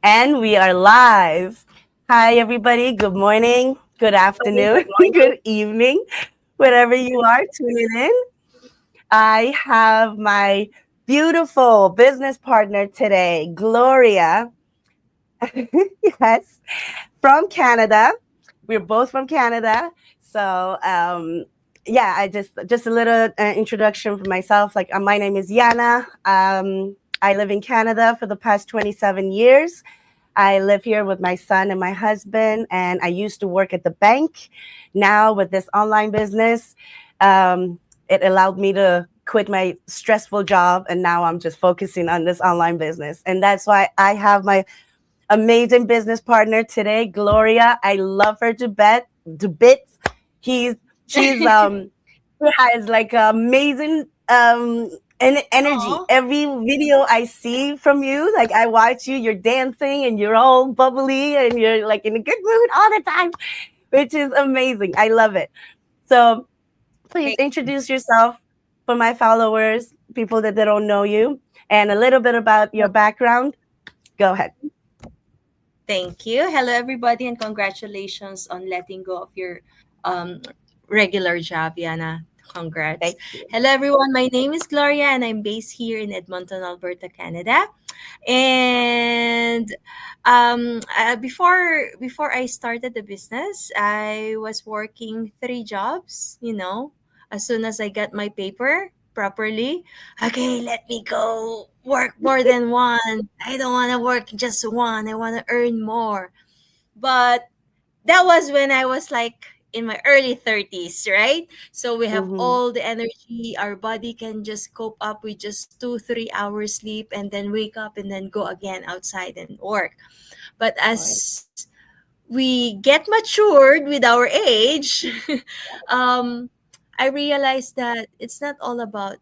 And we are live. Hi, everybody. Good morning, good afternoon, good evening, wherever you are tuning in. I have my beautiful business partner today, Gloria. Yes, from Canada. We're both from Canada. So, yeah, I just a little introduction for myself. Like, my name is Yana. I live in Canada for the past 27 years. I live here with my son and my husband, and I used to work at the bank. Now, with this online business, it allowed me to quit my stressful job, and now I'm just focusing on this online business. And that's why I have my amazing business partner today, Gloria. I love her to bits. He's she's she has like amazing energy. Oh, Every video I see from you, like I watch you, you're dancing and you're all bubbly and you're like in a good mood all the time, which is amazing. I love it. So please thank, introduce yourself for my followers, people that they don't know you, and a little bit about your background. Go ahead. thank you. Hello, everybody, and congratulations on letting go of your um, regular job, Yana. Congrats. Thank you. Hello, everyone. My name is Gloria, and I'm based here in Edmonton, Alberta, Canada. And before I started the business, I was working three jobs. As soon as I got my paper properly, okay, let me go work more than one. I don't want to work just one. I want to earn more. But that was when I was like in my early 30s, right? So we have Mm-hmm. all the energy. Our body can just cope up with just 2, 3 hours sleep and then wake up and then go again outside and work. But Right. as we get matured with our age, um, I realized that it's not all about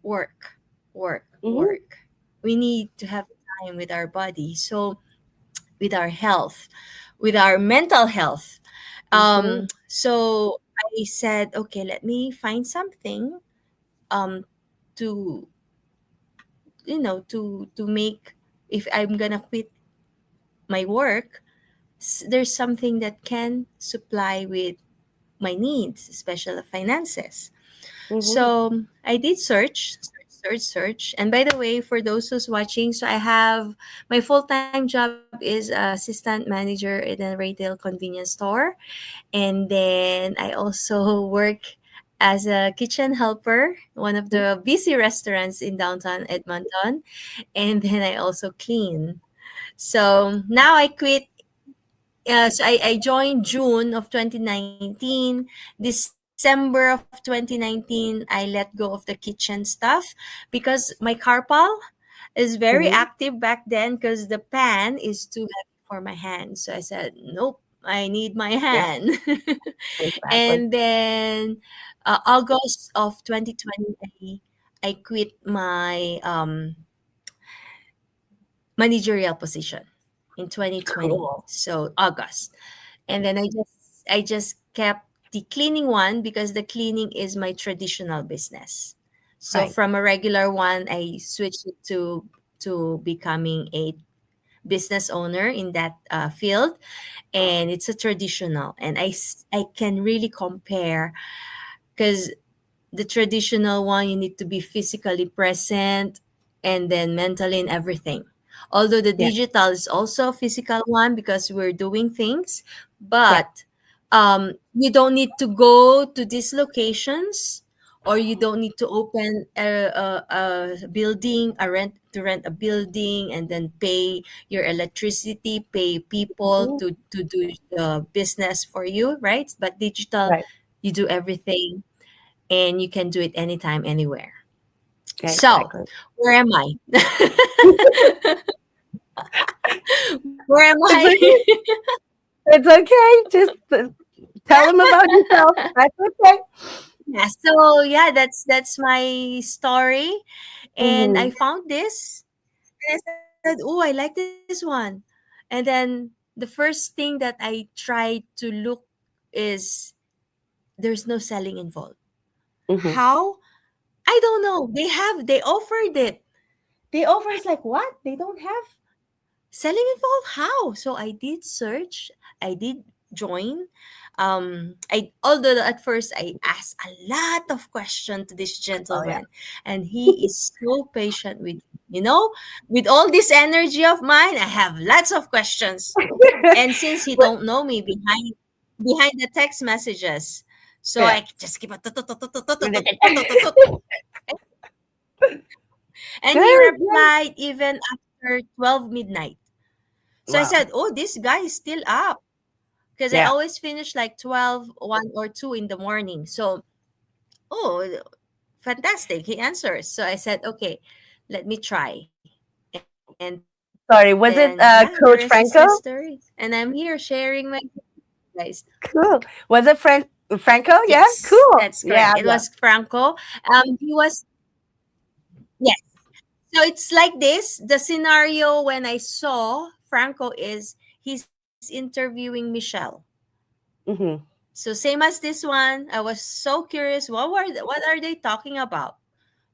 work, work, Mm-hmm. work. We need to have time with our body. So, with our health, with our mental health. Mm-hmm. So I said, okay, let me find something um, to to make, if I'm gonna quit my work, there's something that can supply with my needs, especially finances. Mm-hmm. So I did search. And by the way, for those who's watching, so I have my full time job is assistant manager in a retail convenience store. And then I also work as a kitchen helper, one of the busy restaurants in downtown Edmonton. And then I also clean. So now I quit. I joined June of 2019. December of 2019, I let go of the kitchen stuff because my carpal is very Mm-hmm. active back then because the pan is too heavy for my hand. So I said, nope, I need my Yeah, hand. exactly. And then August of 2020, I quit my managerial position in 2020. Cool. So August. And then I just kept the cleaning one because the cleaning is my traditional business. So Right. from a regular one, I switched it to becoming a business owner in that field, and it's a traditional, and I can really compare because the traditional one, you need to be physically present and then mentally and everything. Although the Yeah. digital is also a physical one because we're doing things, Yeah. but you don't need to go to these locations, or you don't need to open a building, to rent a building and then pay your electricity, pay people Mm-hmm. to do the business for you, right? But digital, Right. you do everything and you can do it anytime, anywhere. Yeah, So, exactly. where am I? Where am It's I? okay. It's okay. Just tell them about yourself. That's okay. Yeah, so yeah, that's my story. And Mm-hmm. I found this and I said, oh, I like this one. And then the first thing that I tried to look is there's no selling involved. Mm-hmm. How? I don't know. They offered it. They offer, it's like, what? They don't have selling involved how? So I did search, I did join. I although at first I asked a lot of questions to this Oh yeah. gentleman, and he is so patient with me. With all this energy of mine, I have lots of questions. And since he But- don't know me behind the text messages, so yeah. I just keep on and he Good. Yeah. replied even after 12 midnight. So I Wow. said, "Oh, this guy is still up." Because I Yeah. always finish like 12, 1 or 2 in the morning. So, oh, fantastic. He answers. So I said, okay, let me try. And then, yeah, Sorry. the Was it rest is Coach history. Franco? And I'm here sharing my guys. Cool. Was it Franco? Yeah. Yes, that's Cool. correct. It Yeah. was Yeah. Franco. He was, yes. So it's like this. The scenario when I saw Franco is he's interviewing Michelle. Hmm. So same as this one, I was so curious. What are they talking about?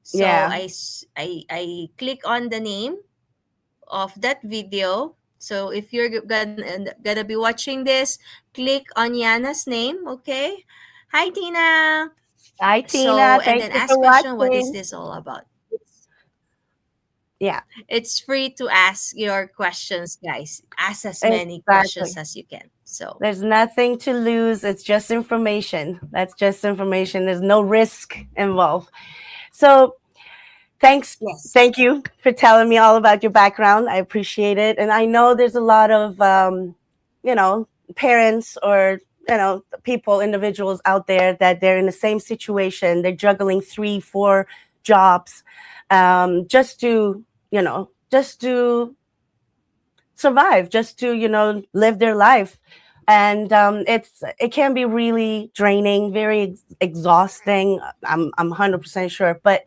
So Yeah. I click on the name of that video. So if you're gonna be watching this, click on Yana's name. Okay. Hi Tina. Hi, So Tina. and Thank then you for ask question. What is watching. this all about? Yeah. It's free to ask your questions, guys. Ask as many questions Exactly. as you can. So There's nothing to lose. It's just information. That's just information. There's no risk involved. So thanks. yes. Thank you for telling me all about your background. I appreciate it. And I know there's a lot of, you know, parents or, people, individuals out there that they're in the same situation. They're juggling three, four jobs just to, just to survive, just to, live their life. And it can be really draining, very exhausting. I'm 100% sure. But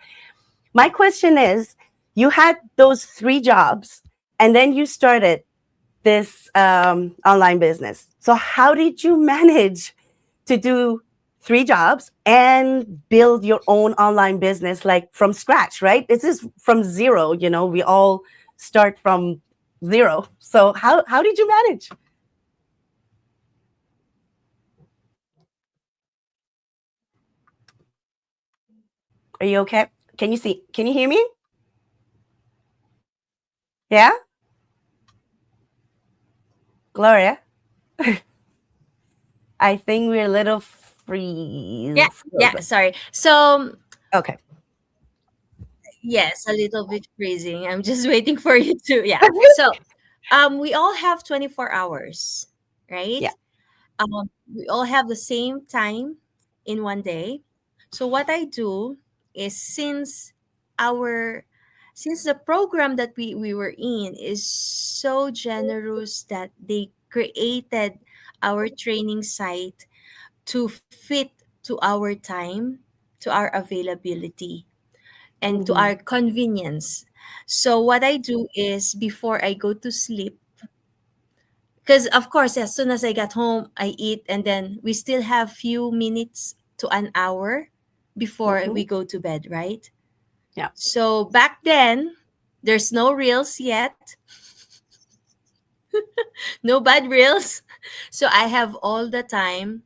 my question is, you had those three jobs, and then you started this online business. So how did you manage to do three jobs and build your own online business like from scratch, right? This is from zero, we all start from zero. So how did you manage? Are you okay? Can you hear me? Yeah? Gloria? I think we're a little Yeah, yeah, frozen. sorry. So Okay. yes, a little bit freezing. I'm just waiting for you to, yeah. So, we all have 24 hours, right? Yeah. We all have the same time in one day. So what I do is our since the program that we were in is so generous that they created our training site to fit to our time, to our availability, and to Hmm. our convenience. So what I do is before I go to sleep, because of course as soon as I got home, I eat, and then we still have few minutes to an hour before Hmm. we go to bed, right? Yeah. So back then, there's no reels yet, no bad reels. So I have all the time.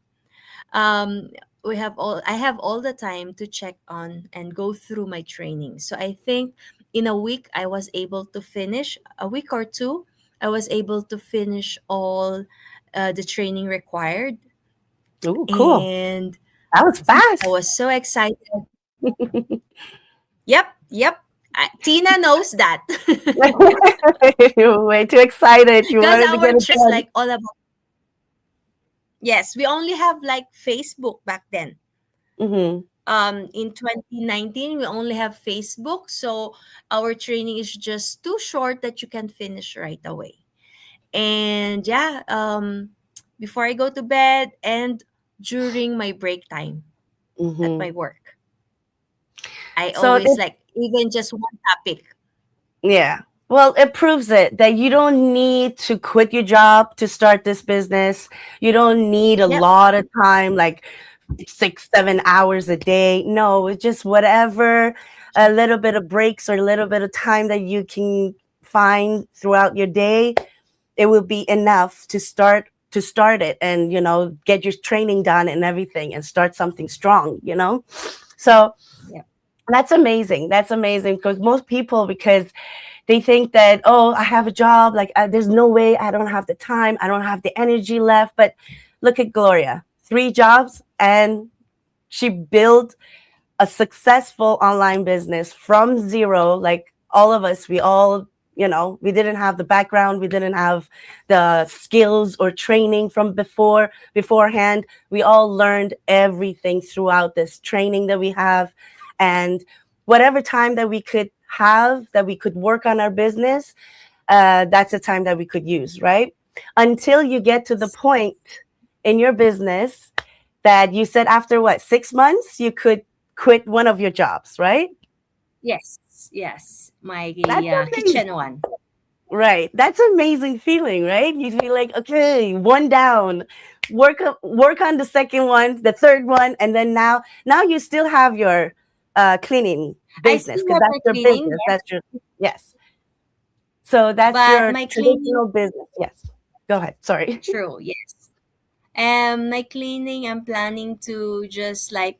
Um, I have all the time to check on and go through my training. So I think in a week I was able to finish a week or two. I was able to finish all the training required, Ooh, cool. and That was yeah, I fast. was so excited. Yep, yep. Tina knows that. You were way too excited. You Because wanted to our get it trip is done. like all about, yes, we only have like Facebook back then. Hmm. In 2019 we only have Facebook, so our training is just too short that you can finish right away. And yeah, before I go to bed and during my break time at Hmm. my work, I So always like even just one topic. yeah. Well, it proves it that you don't need to quit your job to start this business. You don't need a Yep. lot of time, like 6, 7 hours a day. No, it's just whatever, a little bit of breaks or a little bit of time that you can find throughout your day, it will be enough to start it, and get your training done and everything, and start something strong. So Yeah. that's amazing because most people, because they think that, oh, I have a job, like, there's no way, I don't have the time, I don't have the energy left. But look at Gloria, 3 jobs, and she built a successful online business from zero. Like, all of us, we all, we didn't have the background, we didn't have the skills or training from beforehand. We all learned everything throughout this training that we have. And whatever time that we could have, that we could work on our business, that's the time that we could use, right? Until you get to the point in your business that you said, after what, 6 months, you could quit one of your jobs, right? Yes, yes. My That's amazing. kitchen one. Right. That's amazing feeling, right? You feel like, okay, one down. Work on the second one, the third one, and then now you still have your cleaning I business, still because have that's my your cleaning, business. yes, That's your Yes. So that's but your my cleaning, traditional business. Yes. Go ahead. Sorry. true, yes. My cleaning, I'm planning to just like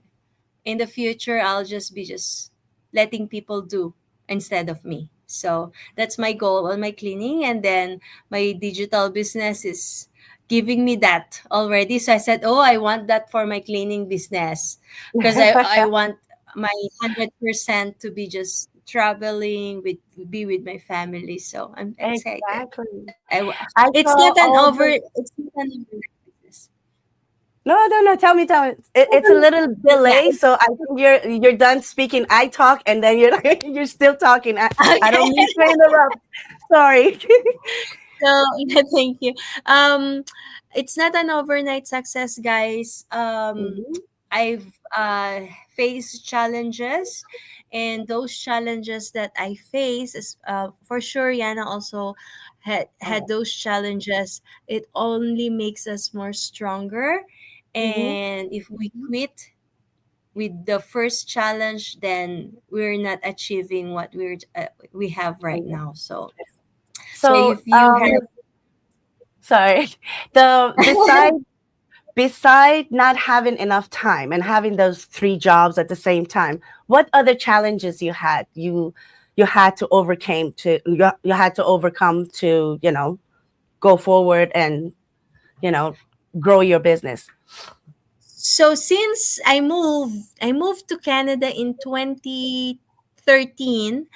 in the future, I'll just be just letting people do instead of me. So that's my goal on my cleaning. And then my digital business is giving me that already. So I said, oh, I want that for my cleaning business because I want my 100% to be just traveling with be with my family. So I'm excited. Exactly. I, wa- I it's saw not an all over. the It's not an over business. No, no, no. Tell me. It's a little Yeah. delay, so I think you're done speaking. I talk, and then you're like, you're still talking. I don't mean Okay. to interrupt. Sorry. So yeah, thank you. Um, it's not an overnight success, guys. Mhm. I've faced challenges, and those challenges that I face is for sure. Yana also had Oh. those challenges. It only makes us more stronger, Mhm. and if we quit with the first challenge, then we're not achieving what we have right Okay. now. So So, if you have sorry. The beside not having enough time and having those 3 jobs at the same time, what other challenges you had to overcome to go forward and you know grow your business. So since I moved to Canada in 2013,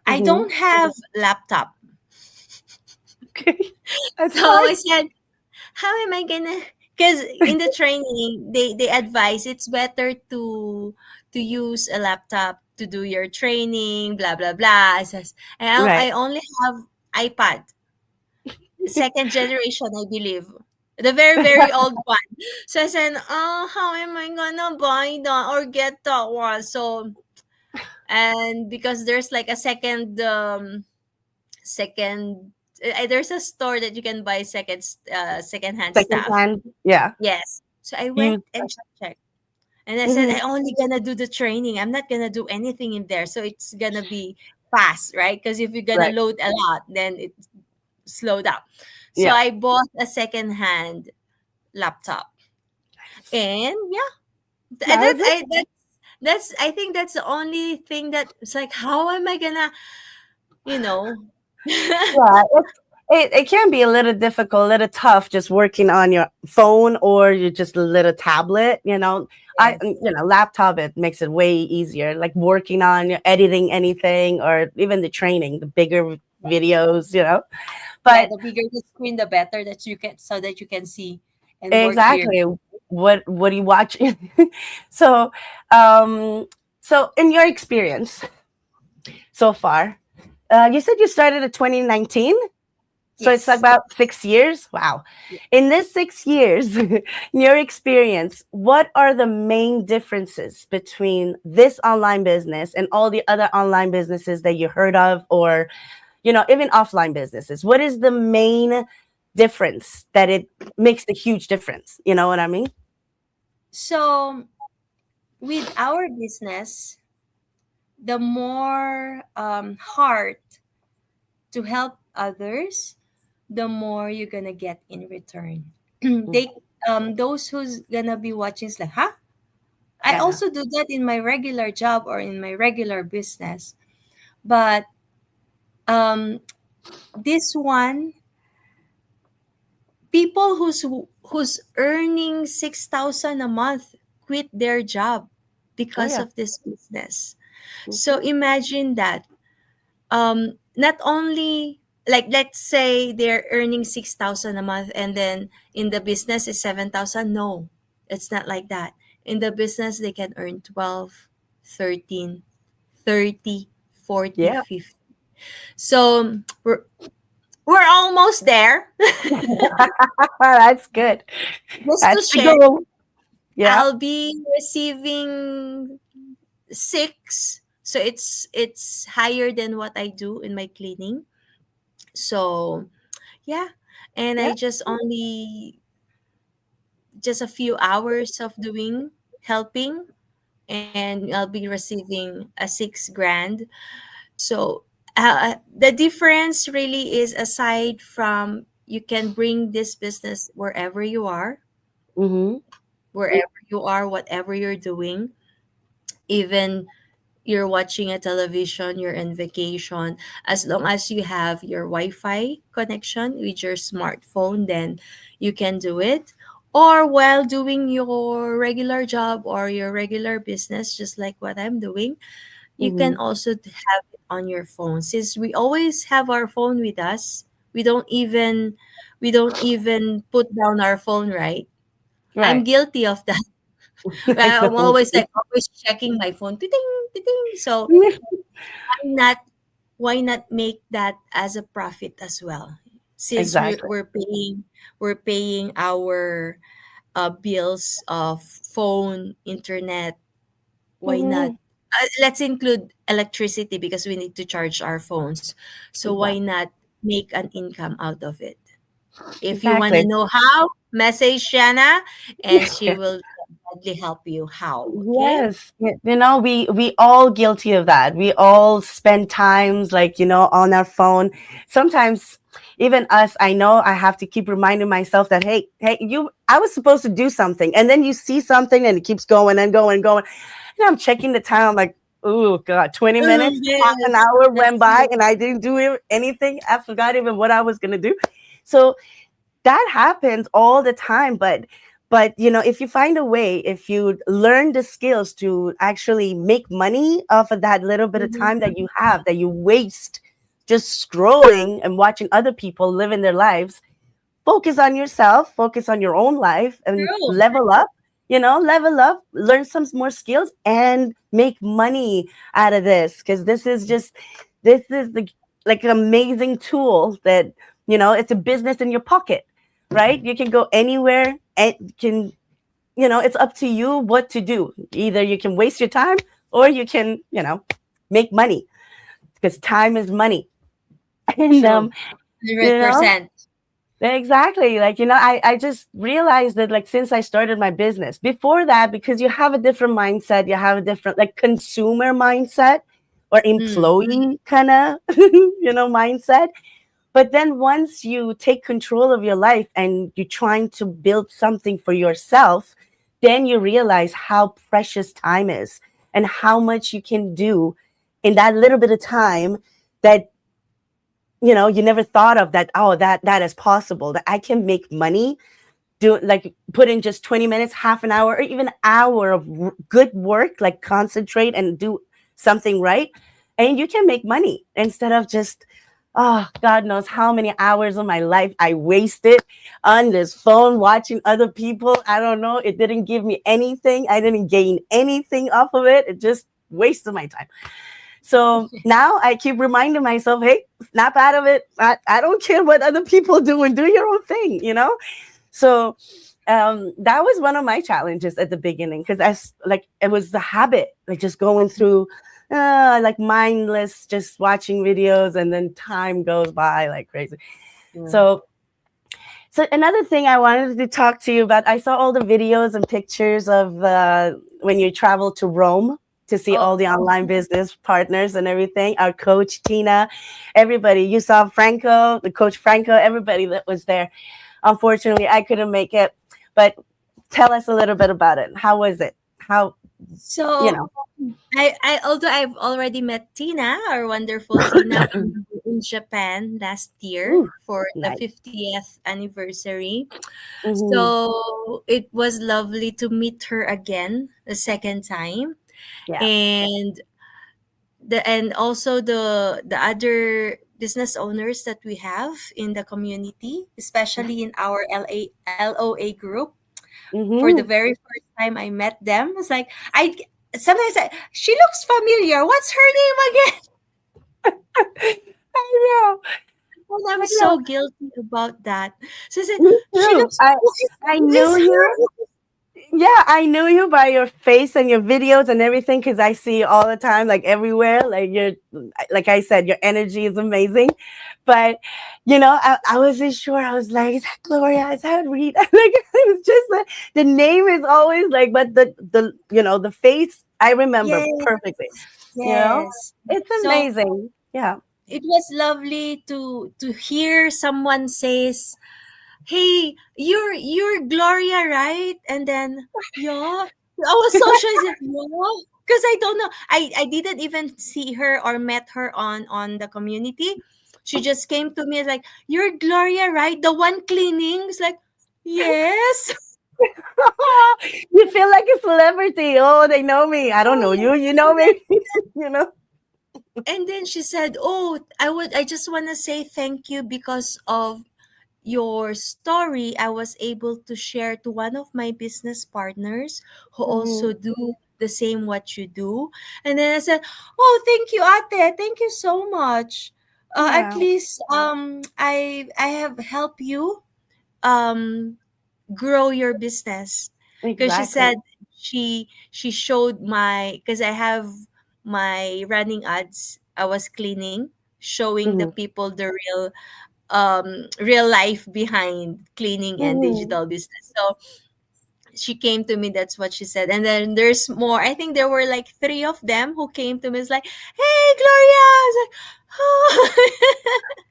I Hmm. don't have laptop. Okay. That's So hard. I said, how am I gonna? Because in the training, they advise it's better to use a laptop to do your training, blah blah blah. I says, I Right. only have iPad, second generation, I believe. The very, very old one. So I said, oh, how am I gonna buy that or get that one? So, and because there's like a there's a store that you can buy second-hand Second stuff. hand. Yeah. Yes. So I went You. and checked. And I said, Hmm. I only gonna do the training. I'm not gonna do anything in there. So it's gonna be fast, right? Because if you're gonna Right. load a lot, then it slowed up. So Yeah. I bought a second-hand laptop. And yeah, That was it. that's I think that's the only thing that it's like, how am I gonna, you know? Yeah. It can be a little difficult, a little tough, just working on your phone or you just a little tablet. Yes. Laptop, it makes it way easier. Like working on editing anything, or even the training, the bigger videos. Yeah, But the bigger the screen, the better that you can so that you can see and more clearly. exactly, what do you watch? So, um, so in your experience so far, you said you started in 2019. So it's Yes. about 6 years. Wow. In this 6 years, in your experience, what are the main differences between this online business and all the other online businesses that you heard of, or, even offline businesses? What is the main difference that it makes the huge difference? You know what I mean? So with our business, the more heart to help others, the more you're gonna get in return. Mhm. They those who's gonna be watching is like, huh? I Yeah. also do that in my regular job or in my regular business. But um this one, people who's earning 6,000 a month quit their job Oh because yeah. of this business. So Hmm. imagine that, not only, like, let's say they're earning 6,000 a month and then in the business is 7,000. No, it's not like that. In the business they can earn 12, 13, 30, 40, Yeah. 50. So we're almost there. That's good. Just to That's the share, goal. Yeah. I'll be receiving 6, so it's higher than what I do in my cleaning. So yeah, and I Yeah. just only just a few hours of doing helping, and I'll be receiving a 6 grand. So the difference really is, aside from you can bring this business Hmm. wherever you are, whatever you're doing, even you're watching a television, you're in vacation, as long as you have your Wi-Fi connection with your smartphone, then you can do it. Or while doing your regular job or your regular business, just like what I'm doing, you can Hmm. also have it on your phone. Since we always have our phone with us, we don't even put down our phone, right? I'm Right. guilty of that. I I'm know. always like always checking my phone. Ting, ting. So not why not make that as a profit as well, since Exactly. we're paying our bills of phone, internet. Why not, Hmm. let's include electricity because we need to charge our phones. So why Exactly. not make an income out of it? If you want to Exactly. know how, message Shanna and she will gladly help you how. Okay. Yes, we all guilty of that. We all spend times like, on our phone. Sometimes even us, I know I have to keep reminding myself that hey, I was supposed to do something. And then you see something and it keeps going and going and going. And I'm checking the time. I'm like, oh God, 20 minutes, half an Yes, hour went that's by me. and I didn't do anything. I forgot even what I was gonna do. So that happens all the time, but if you find a way, if you learn the skills to actually make money off of that little bit of Mhm. time that you have, that you waste just scrolling and watching other people living their lives, focus on yourself, focus on your own life, and True. level up, learn some more skills and make money out of this, because this is the like an amazing tool that it's a business in your pocket, right? You can go anywhere and can it's up to you what to do. Either you can waste your time or you can make money, because time is money. And True. you know 100%. exactly. Like, I just realized that, like, since I started my business, before that, because you have a different mindset, you have a different, like, consumer mindset or Mm. employee kind of, mindset. But then once you take control of your life and you're trying to build something for yourself, then you realize how precious time is and how much you can do in that little bit of time that you never thought of, that that is possible, that I can make money, do like put in just 20 minutes, half an hour, or even an hour of good work, like concentrate and do something right, and you can make money instead of just, oh, God knows how many hours of my life I wasted on this phone watching other people. I don't know, it didn't give me anything, I didn't gain anything off of it, it just wasted my time. So now I keep reminding myself, hey, snap out of it. I don't care what other people do, and do your own thing. So that was one of my challenges at the beginning, because like it was the habit, like just going through like mindless, just watching videos, and then time goes by like crazy. True. So another thing I wanted to talk to you about, I saw all the videos and pictures of when you travel to Rome to see Oh, all the online business partners and everything. Our coach Tina, everybody. You saw Franco, the coach Franco, everybody that was there. Unfortunately, I couldn't make it, but tell us a little bit about it. How was it? How you so know? I although I've already met Tina, our wonderful Tina, in Japan last year Ooh, for the nice. 50th anniversary. Hmm. So it was lovely to meet her again the second time. Yeah. And also the other business owners that we have in the community, especially in our LOA group. For the Hmm. very first time I met them, it's like I sometimes she looks familiar. What's her name again? I know. And I'm I so know. guilty about that. So I said, Me she too. looks. I Who knew is you. her? Yeah, I knew you by your face and your videos and everything because I see you all the time, like everywhere. Like you're, like I said, your energy is amazing. But I wasn't sure. I was like, is that Gloria? Is that Rita? Like it was just like the name is always like, but the face I remember Yes, perfectly. You know, yes. it's So amazing. Yeah. it was lovely to hear someone says, "Hey, you're Gloria, right?" And then, yeah, I was so sure. I said, yeah, because I don't know. I didn't even see her or met her on the community. She just came to me and like, "You're Gloria, right? The one cleaning." It's like, yes. You feel like a celebrity. Oh, they know me. I don't know Oh, you. You know me. you know. and then she said, "Oh, I just want to say thank you because of your story. I was able to share to one of my business partners who Hmm. also do the same what you do." And then I said, "Oh, thank you, Ate. Thank you so much. At Yeah. least I have helped you um grow your business." Because she Exactly. said she showed my, because I have my running ads. I was cleaning, showing the Hmm. people the real life behind cleaning and Hmm. digital business. So she came to me, that's what she said. And then there's more. I think there were like three of them who came to me. It's like, "Hey, Gloria." I was like, "Oh."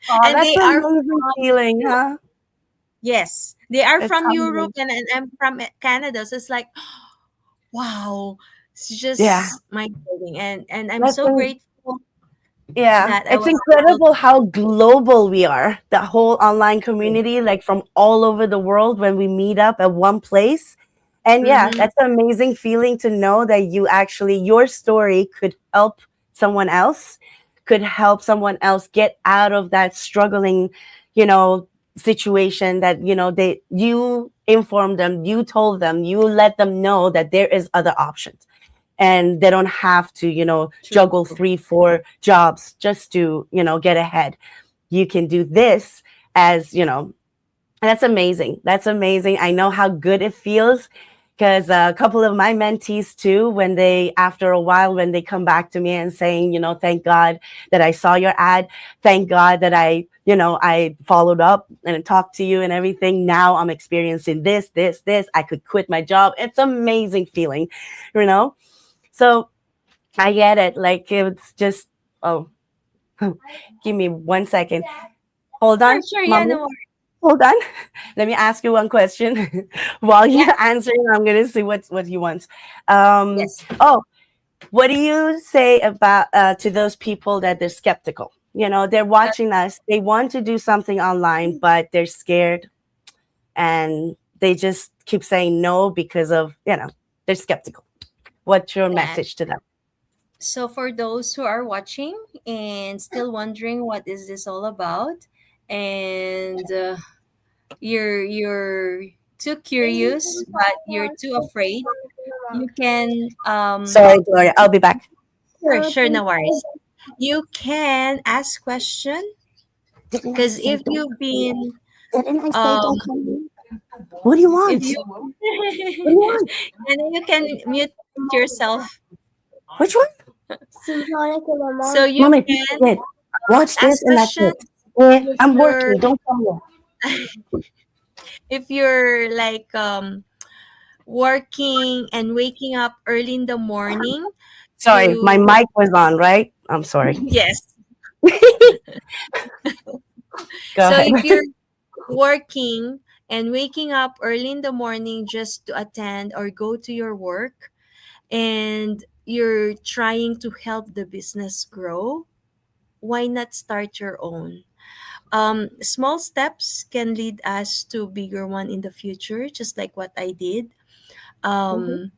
Oh, And that's they an are amazing from feeling, Europe. huh? Yes, they are It's from Europe, humbling. and I'm from Canada. So it's like, wow, it's Yeah. just mind blowing. And I'm That's so an grateful Yeah, that I it's was able incredible how global we are. The whole online community, like from all over the world, when we meet up at one place. And yeah, mm-hmm, that's an amazing feeling to know that your story could help someone else, could help someone else get out of that struggling, you know, situation that, you informed them, you told them, you let them know that there is other options and they don't have to true. juggle 3 4 jobs just to get ahead. You can do this as that's amazing. That's amazing. I know how good it feels because a couple of my mentees too, when they after a while when they come back to me and saying, thank God that I saw your ad, thank God that I followed up and talked to you and everything. Now I'm experiencing this. I could quit my job. It's amazing feeling, you know. So I get it. Like it's just oh, give me 1 second. Hold Sure, on, sure, yeah, mommy. no worries. Hold on. Let me ask you one question. While Yeah, you're answering, I'm gonna see what he wants. Um. yes. Oh, what do you say about to those people that they're skeptical? They're watching us. They want to do something online, but they're scared, and they just keep saying no because of they're skeptical. What's your Yeah. message to them? So for those who are watching and still wondering what is this all about, and you're too curious but you're too afraid, you can Sorry, Gloria. I'll be back. sure, sure, no worries. You can ask question, Didn't I because say if don't you've come here? been Didn't I say um don't come here? What do you if want? you What do you want? and then you can mute yourself, Which one? so you Mommy, this is can it. Watch this ask and that's question. it. Eh, If I'm you're working. Don't come here. if you're like working and waking up early in the morning. Sorry, my mic was on, right? I'm sorry. yes. Go So ahead. if you're working and waking up early in the morning just to attend or go to your work, and you're trying to help the business grow, why not start your own? Small steps can lead us to bigger one in the future, just like what I did. Mhm, Um,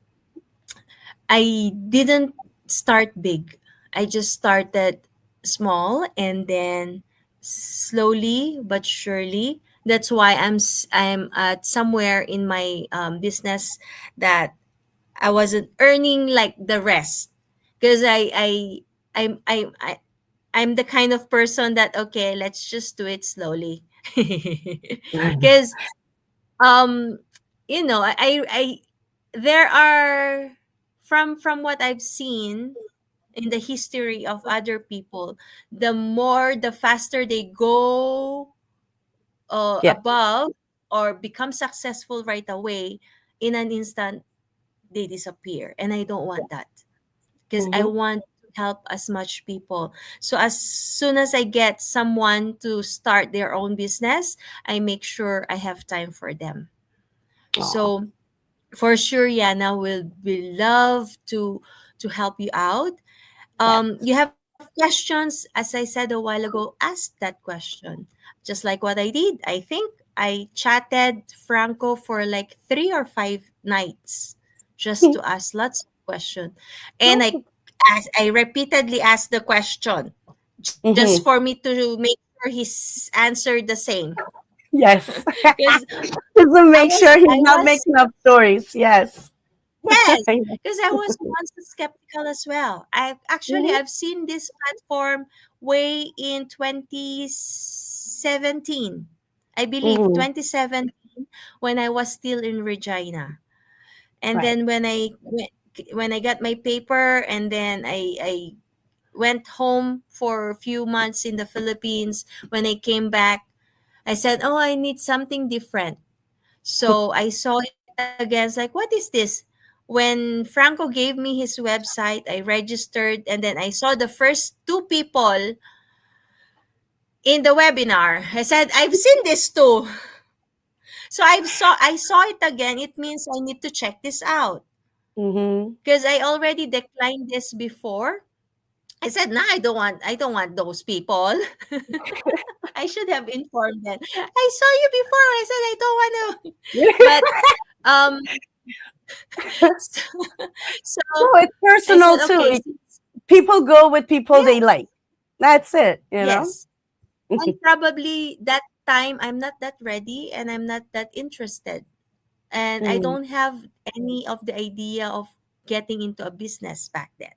I didn't start big. I just started small, and then slowly but surely. That's why I'm at somewhere in my business that I wasn't earning like the rest, because I'm I, I I'm the kind of person that, okay, let's just do it slowly. Because um I there are, from what I've seen in the history of other people, the faster they go yeah. above or become successful right away, in an instant they disappear, and I don't want that, because I Mhm. want to help as much people. So as soon as I get someone to start their own business, I make sure I have time for them. Aw, So for sure, Yana will love to help you out. yes. You have questions, as I said a while ago, ask that question. Just like what I did. I think I chatted Franco for like 3 or 5 nights just to ask lots of questions. And I repeatedly asked the question just for Mhm. me to make sure he's answered the same. Yes. Because Just to I make was sure I he's not was making up stories. Yes. Yes, because I was once skeptical as well. Mhm. I've seen this platform way in 2017. I believe Mhm. 2017, when I was still in Regina. And Right. then when I got my paper, and then I went home for a few months in the Philippines. When I came back, I said, "Oh, I need something different." So I saw it again. It's like, what is this? When Franco gave me his website, I registered, and then I saw the first two people in the webinar. I said, I've seen this too. So I saw it again. It means I need to check this out, Mhm. because I already declined this before. I said, nah, I don't want those people. I should have informed them. I saw you before. I said I don't want to. But um so, so No, it's I said, personal too. okay, People go with people they yes, like. That's it, you know? yes. And probably that time I'm not that ready, and I'm not that interested. And I Mhm. don't have any of the idea of getting into a business back then.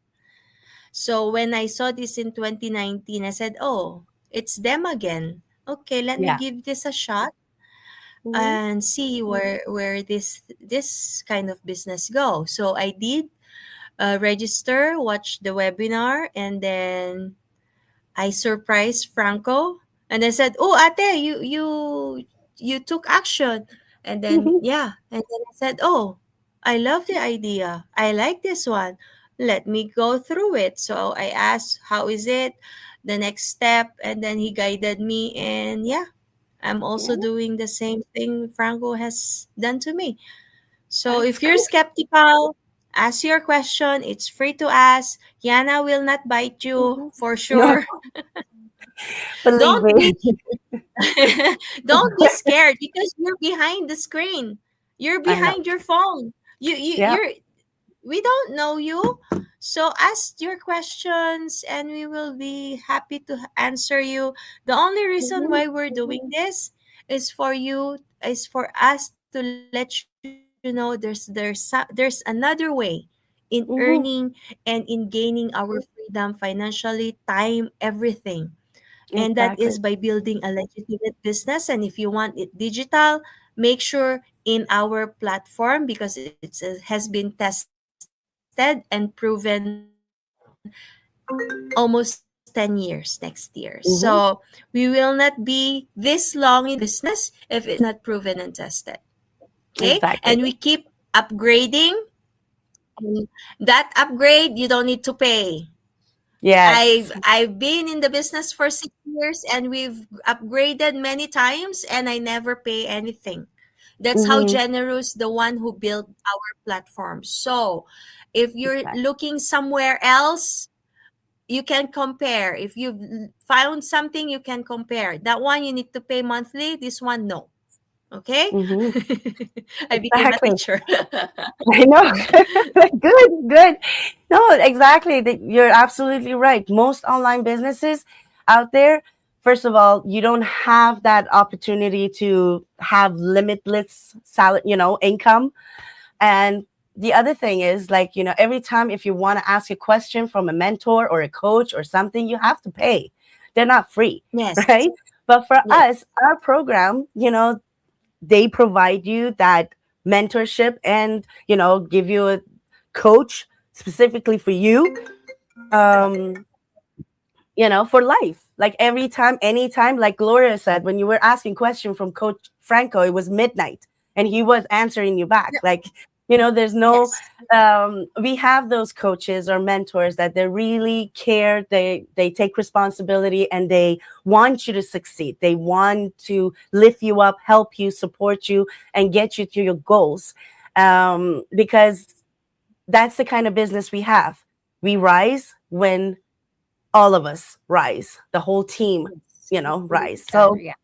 So when I saw this in 2019, I said, oh, it's them again. Okay, let me Yeah. give this a shot Mhm. and see where this kind of business go. So I did register, watch the webinar, and then I surprised Franco, and I said, "Oh, ate, you took action." And then Mhm. yeah, and then I said, "Oh, I love the idea. I like this one. Let me go through it." So I asked, "How is it? The next step?" And then he guided me, and yeah, I'm Yeah, also doing the same thing Franco has done to me. So that's if you're cool. skeptical, ask your question. It's free to ask. Yana will not bite you Mhm. for No, sure. believe Don't me. be don't be scared, because you're behind the screen. You're I know. behind your phone. Yeah. You're We don't know you. So ask your questions, and we will be happy to answer you. The only reason Mhm. why we're doing this is for us to let you know there's another way in earning Mhm. and in gaining our freedom financially, time, everything. And that is Exactly. by building a legitimate business. And if you want it digital, make sure in our platform, because it has been tested and proven almost 10 years next year. So we will not be Mhm. this long in the business if it's not proven and tested. Okay? And we Exactly. keep upgrading And that upgrade, you don't need to pay. I've Yes. I've been in the business for 6 years, and we've upgraded many times, and I never pay anything. That's how Mm-hmm. generous the one who built our platform. So if you're looking somewhere else, you can compare. If you've found something, you can compare. That one you need to pay monthly, this one no. Okay? Mm-hmm. I became a Exactly. teacher. I know. Good, good. No, exactly. You're absolutely right. Most online businesses out there, first of all, you don't have that opportunity to have limitless salary, income. And the other thing is, like, every time if you want to ask a question from a mentor or a coach or something, you have to pay. They're not free, Yes. right? But for Yes. us, our program, they provide you that mentorship and give you a coach specifically for you, um for life, like every time, anytime, like Gloria said, when you were asking question from Coach Franco, it was midnight and he was answering you back, Yeah. like, there's no, Yes. we have those coaches or mentors that they really care, they take responsibility, and they want you to succeed, they want to lift you up, help you, support you, and get you to your goals, because that's the kind of business we have. We rise when all of us rise, the whole team, Yes. We believe rise. that. So Yeah.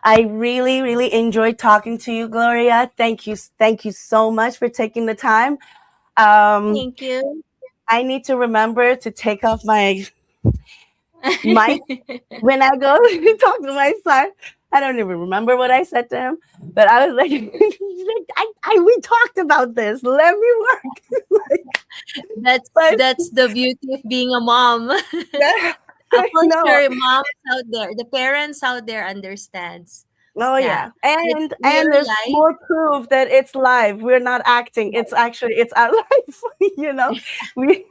I really, really enjoyed talking to you, Gloria. Thank you so much for taking the time. Um, Thank you. I need to remember to take off my mic when I go to talk to my son. I don't even remember what I said to him, but I was like, he's like, we talked about this. Let me work. That's But that's the beauty of being a mom. I For know. sure, moms out there, the parents out there understands Oh that yeah. it's And real there's life. more proof that it's live. We're not acting. It's actually it's our life. you know. We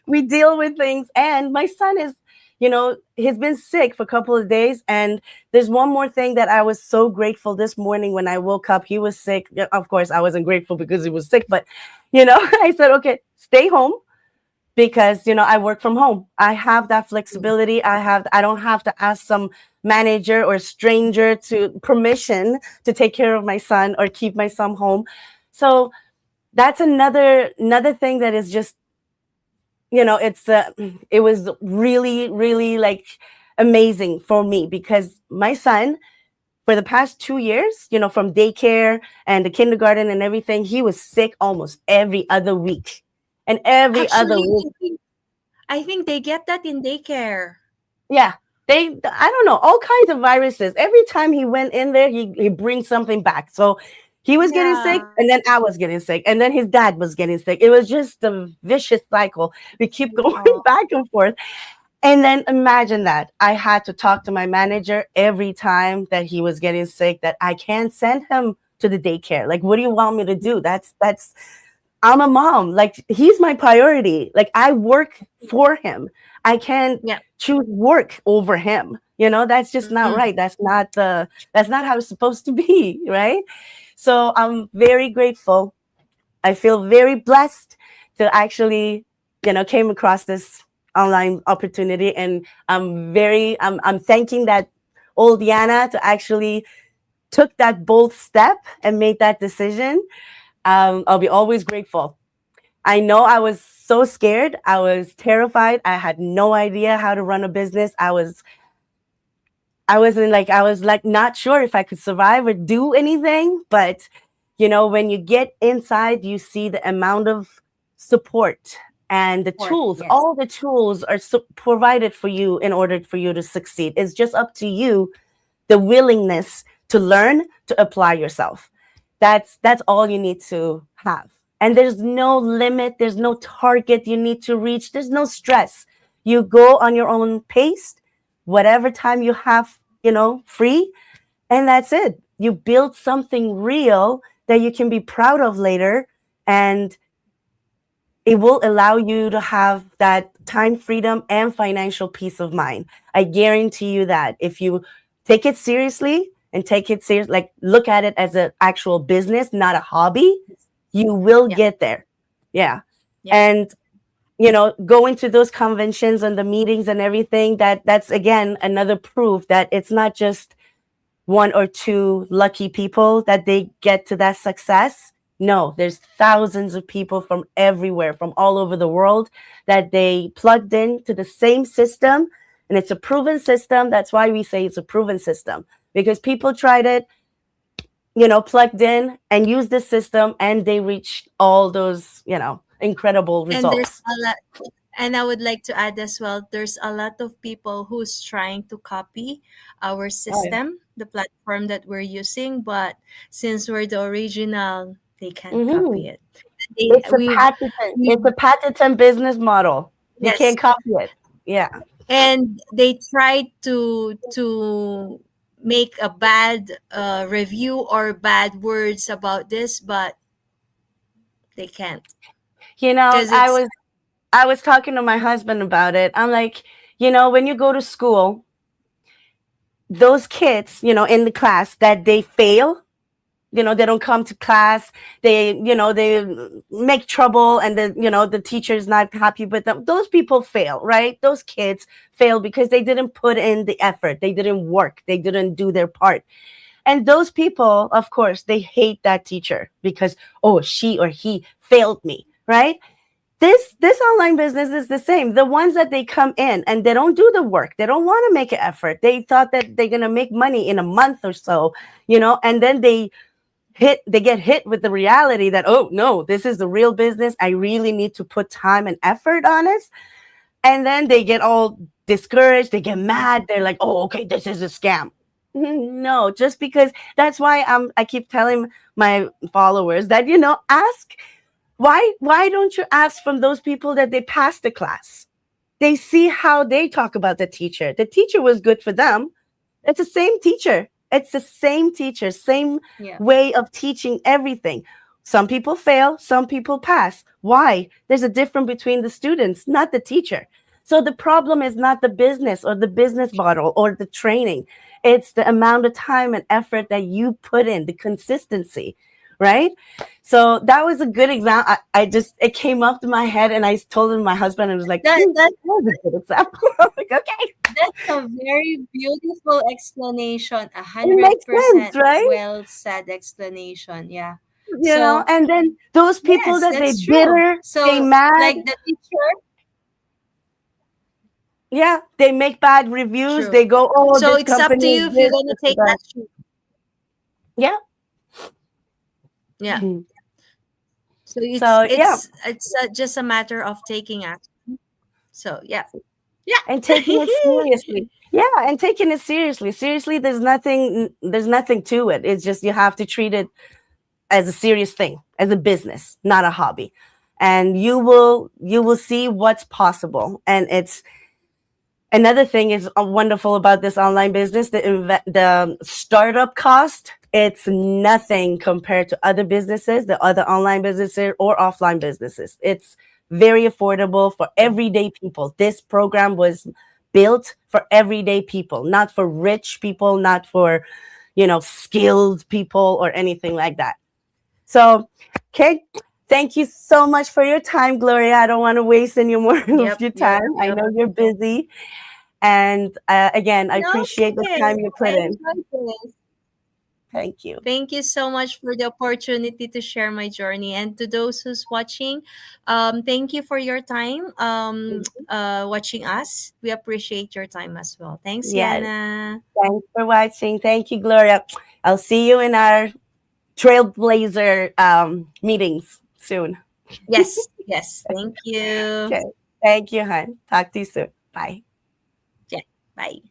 we deal with things, and my son is, he's been sick for a couple of days, and there's one more thing that I was so grateful this morning when I woke up. He was sick. Yeah, of course I wasn't grateful because he was sick, but I said, "Okay, stay home." Because I work from home, I have that flexibility, I don't have to ask some manager or stranger to permission to take care of my son or keep my son home. So that's another thing that is just, it's it was really, really, like, amazing for me, because my son, for the past 2 years, from daycare and the kindergarten and everything, he was sick almost every other week, and every other Actually, week. I think they get that in daycare. Yeah. I don't know, all kinds of viruses. Every time he went in there, he brings something back. So he was getting sick, Yeah. and then I was getting sick, and then his dad was getting sick. It was just a vicious cycle. We keep going Oh, back and forth. And then imagine that I had to talk to my manager every time that he was getting sick, that I can't send him to the daycare. Like, what do you want me to do? That's I'm a mom. Like, he's my priority. Like, I work for him. I can't yeah. choose work over him. That's just not Mhm. right. That's not how it's supposed to be, right? So I'm very grateful. I feel very blessed to actually, came across this online opportunity, and I'm thanking that old Yana to actually took that bold step and made that decision. I'll be always grateful. I know I was so scared. I was terrified. I had no idea how to run a business. I was like not sure if I could survive or do anything. But when you get inside, you see the amount of support and the Support. tools. Yes. All the tools are provided for you in order for you to succeed. It's just up to you, the willingness to learn, to apply yourself. That's all you need to have. And there's no limit, there's no target you need to reach, there's no stress. You go on your own pace, whatever time you have, free, and that's it. You build something real that you can be proud of later, and it will allow you to have that time freedom and financial peace of mind. I guarantee you that if you take it seriously and take it serious, like look at it as an actual business, not a hobby, you will Yeah. get there. Yeah. Yep. And going to those conventions and the meetings and everything, that's again another proof that it's not just one or two lucky people that they get to that success. No, there's thousands of people from everywhere, from all over the world, that they plugged into the same system. And it's a proven system. That's why we say it's a proven system, because people tried it, plugged in and used the system, and they reached all those, incredible And there's results. a lot, and I would like to add as well, there's a lot of people who's trying to copy our Oh, yeah. system, the platform that we're using, but since we're the original, they can't Hmm. copy it. They It's a we've patented, we it's a patented business model. You can't Yes, copy it. Yeah. and they tried to make a bad review or bad words about this, but they can't because I it's was talking to my husband about it. I'm like, when you go to school, those kids, in the class that they fail, they don't come to class, they make trouble, and the teacher is not happy with them. Those people fail, right? Those kids fail because they didn't put in the effort, they didn't work, they didn't do their part. And those people, of course, they hate that teacher because, oh, she or he failed me, right? This online business is the same. The ones that they come in and they don't do the work, they don't want to make an effort, they thought that they're going to make money in a month or so, and then they get hit with the reality that, oh no, this is the real business, I really need to put time and effort on it. And then they get all discouraged, they get mad, they're like, oh, okay, this is a scam. No, just because, that's why I keep telling my followers that, ask, why don't you ask from those people that they passed the class? They see how they talk about the teacher was good for them. It's the same teacher. It's the same teacher, same yeah. way of teaching everything. Some people fail, some people pass. Why? There's a difference between the students, not the teacher. So the problem is not the business or the business model or the training. It's the amount of time and effort that you put in, the consistency, right? So that was a good example. It came up to my head, and I told my husband, and was like, that that that was a good example. I'm like, okay, That's a very beautiful explanation. A it hundred makes sense, percent right? well said explanation. Yeah. So And then those people yes, that they that's true. bitter, they So mad, like the teacher, yeah, they make bad reviews. true. They go, oh, So this it's up to company is you if you're this, gonna this is take that. action. Yeah. Yeah. So it's So yeah, it's it's just a matter of taking action. So yeah, yeah. and taking it seriously. Yeah, and taking it seriously. Seriously, there's nothing to it. It's just you have to treat it as a serious thing, as a business, not a hobby. And you will see what's possible. And it's another thing is wonderful about this online business, the startup cost, it's nothing compared to other businesses, the other online businesses or offline businesses. It's very affordable for everyday people. This program was built for everyday people, not for rich people, not for, skilled people or anything like that. So, okay, thank you so much for your time, Gloria. I don't want to waste any more of Yep, your yep, time. I yep. know you're busy. And again, I No, it's appreciate the okay. time you put I in. enjoyed this. Thank you. Thank you so much for the opportunity to share my journey. And to those who's watching, thank you for your time watching us. We appreciate your time as well. Thanks, Yes. Yana. Thanks for watching. Thank you, Gloria. I'll see you in our Trailblazer meetings soon. Yes, yes. Thank you. Okay. Thank you, hon. Talk to you soon. Bye. Yeah, bye.